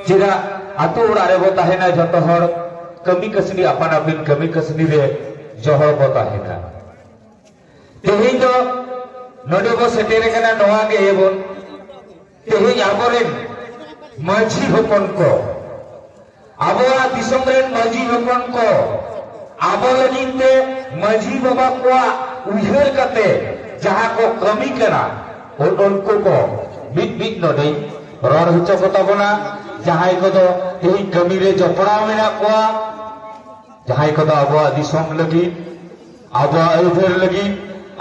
Jika atu ora bo tahena joto hor kami kasini apana-apin kami kasini re johor bo tahena. Tehin do node bo setere kana noa ge ebon tehin aboren maji hopon ko aboa disam ren maji hopon ko abo lagin te maji baba ko uyher kate jaha ko kami kana unko ko bit node ror hucho ko tabona jahai ko do tehin kami re jopra mena ko jahai ko do abo disam lagi abo uyher lagi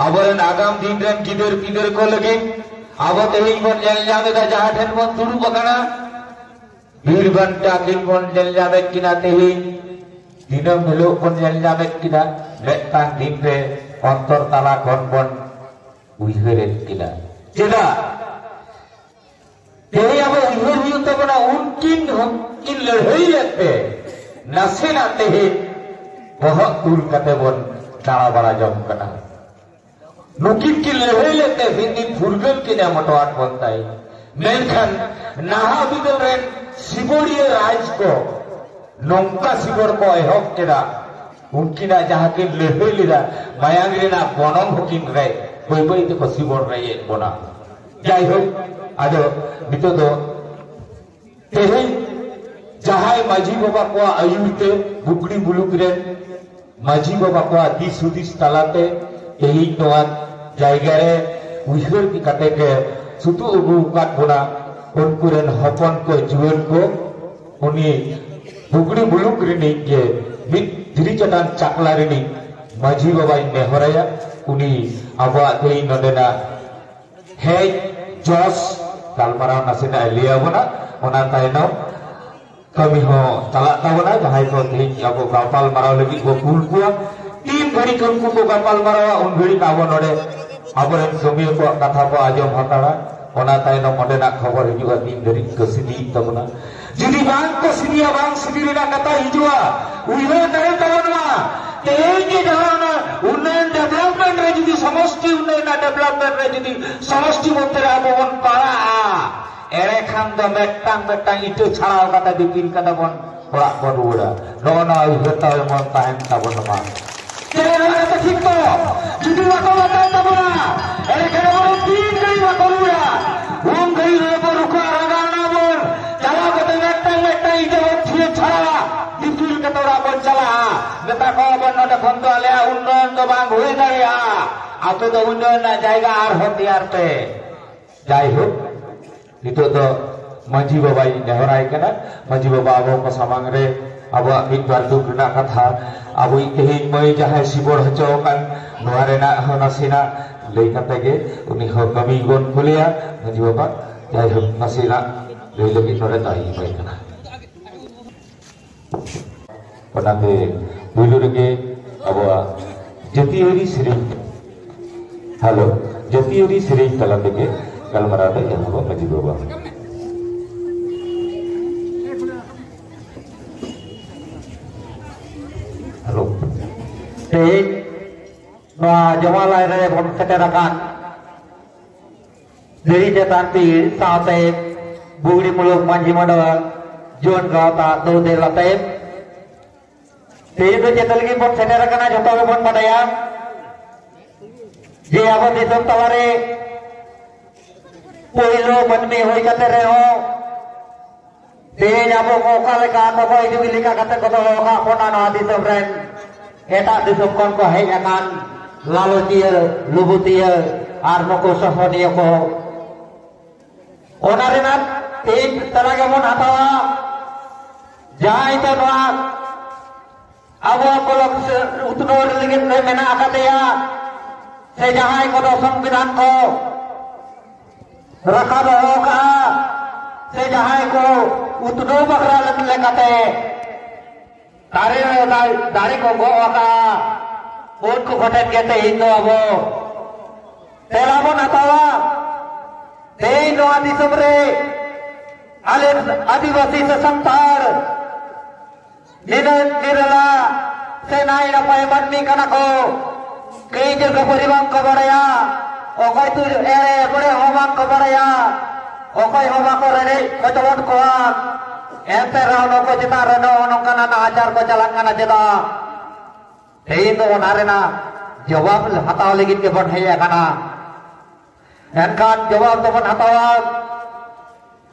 abaran agam din ren gider ko lagi abo tehin bon jel jame da jaha then bon turu bakana bir banta kin bon jel jame kina tehin dinam helo bon jel jame kina letang din pe ontor tala kon bon uiheret kina jeda tehin abo uiher hu tabana unkin ladhai lete nasena tehin bahak tur kate bon dara bara jom kana Nukin ki lehai lete hindin furgal ki na matoat bontai. Menkan naha bidal ren siboriya raj ko nongka sibor ko ehok keda unkina jahakin lehai lida mayang rena bonong hukin re bai te ko sibor re bona. Jai ho ado bito do tehin jahai maji baba ko ayurte bukri buluk ren maji baba ko disudis talate tehin doan jaigare uihur ki kate ke sutu ubu kat bona unkuren hopon ko juan ko uni bugri buluk rini ke mit diri chatan chakla rini maji baba nehoraya uni abwa tei nodena hey jos kalmarau nasina elia bona ona taino kami ho talak tabona jahai ko tei abo kapal marau lagi ko kul ko tim bari kunku ko kapal marau un bari kawon ode abaran kami ko katha ko ajom hatara ona taino modena khabar hijua din dari kesini tabona judi bang kesini abang sendiri na kata hijua uihe tare tawana teje jahana unnayan development re judi samosti unnayan development re judi samosti moddhe abon para ere khan do metang itu chharao kata dipin kata bon orak bon uda nona uihe tawe mon tahen tabon ma Jangan kata kita, jadi waktu tabuna, kalau orang tin kali waktu dia, uang kali lepas ruka ragan nabur, jalan kata metang itu dia cara, itu kata orang pun jalan, kata kau pun ada konto alia undan tu bang hui dari atau tu undan nak jaga arhati arte, jahit, itu tu maji baba nehorai kena, maji baba abang pasamang re. Abak mikbar tu kena kata abu tehin moi jahai sibor hacokan nuarena honasina lei kata ge uni ho kami gon kuliah maji baba jahai honasina lei lagi nore tai bai kana panate dulu lagi abak jatiuri sering halo jatiuri sering talam lagi kalau marada yang abak maji baba Tehin noa jamalai re bon seterakan diri jetanti saate bugri muluk manji madawa jon gauta do de late tehin do jetal gi bon seterakan joto bon padaya je abo disam taware poilo manmi hoi kate re ho tehin abo ko kale ka ko itu bilika kate ko ka kona no disam ren Eta disokon ko hei akan lalu dia lubu dia armo ko sohoni ko onarenat tim teraga mon atawa jai to noa abo kolok utnor ligin mena akateya se jahai ko sambidan ko rakado ka se jahai ko utno bakra lekate dari ko go aka bot ko khotet kete hindo abo telabon atawa dei no adi sobre ale adivasi sesantar nirala senai na pai manmi kana ko kei jaga paribang ko baraya okai tu ere bore hobang ko baraya okai hobang ko rene ko tawon ko ente rano ko cita rano nongkana na ajar ko jalangana jeda tein do narena jawab hataw legit ke bon heya kana enkan jawab to bon hatawa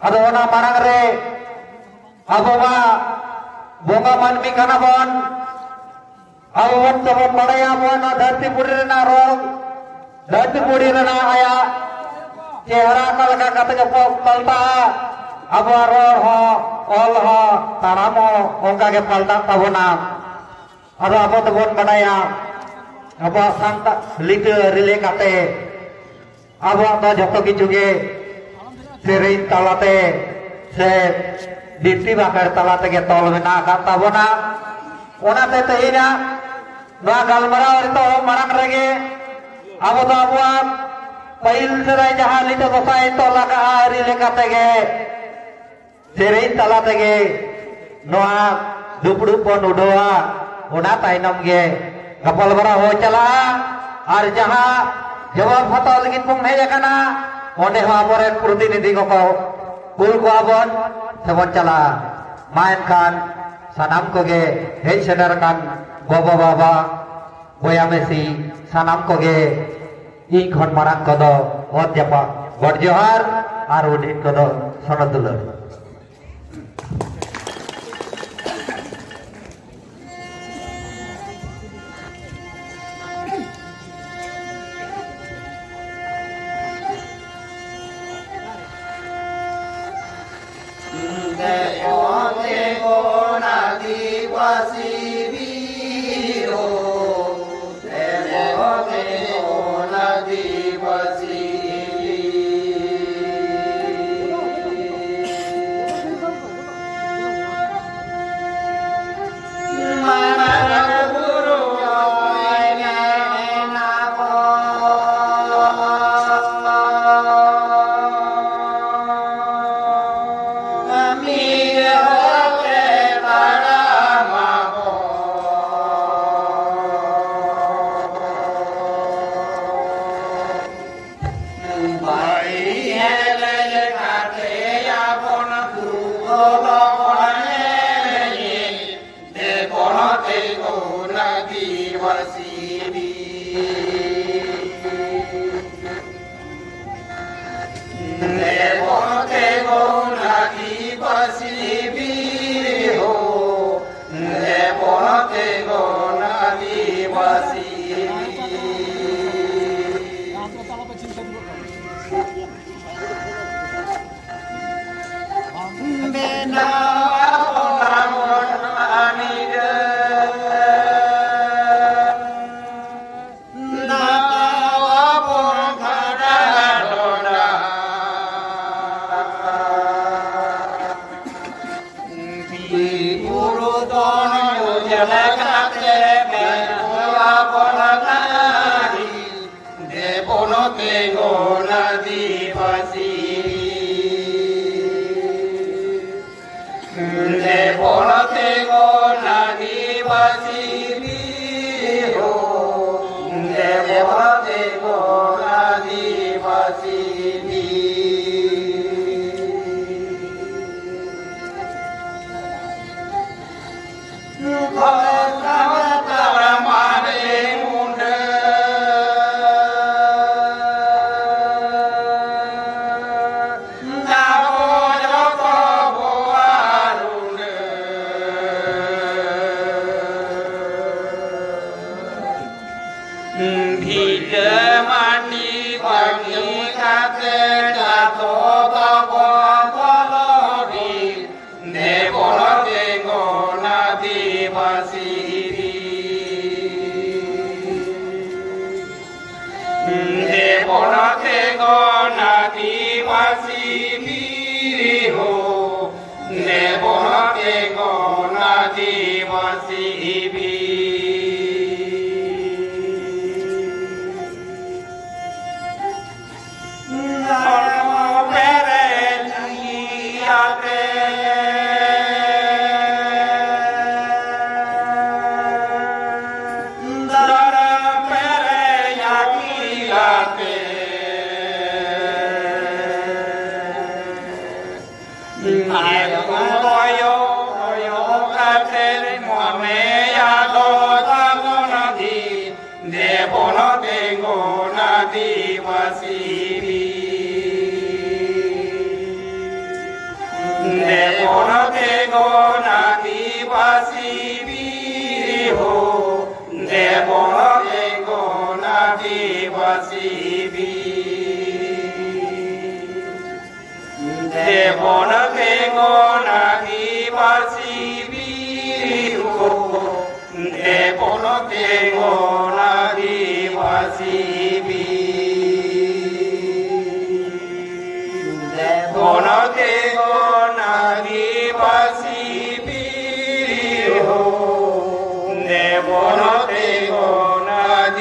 ado ona marang re abo ma bonga manmi kana bon abo bon to bon badaya bon dharti puri rena rog dharti puri rena aya chehra kalka kata ko palta abo ror ho ol ho taramo onka ke palta tabona ado abo to bon badaya abo santa lite rile kate abo to joto kichu ge serein talate se dipti bakar talate ge tol mena ka tabona onate tehina noa galmarao rito marang rege abo to abuat pail serai jahan lite bosai tola ka rile kate ge serein talate ge noa dupdu pon udoa ona tainom ge kapal bara ho chala ar jaha jawab hataw legit pong heja kana onde ho aboren protinidhi ko kul ko abon sebon chala main kan sanam ko ge hej sedar kan baba baba boya mesi sanam ko ge ing khon marang ko do od japa god johar ar udit ko do sonodulur I দেবনতে গণাদিবাসী দেবনতে গণাদিবাসী হো দেবনতে গণাদিবাসী দেবনতে গণাদিবাসী হো দেবনতে গণাদিবাসী দেবনতে গণাদিবাসী হো দেবনতে গণাদিবাসী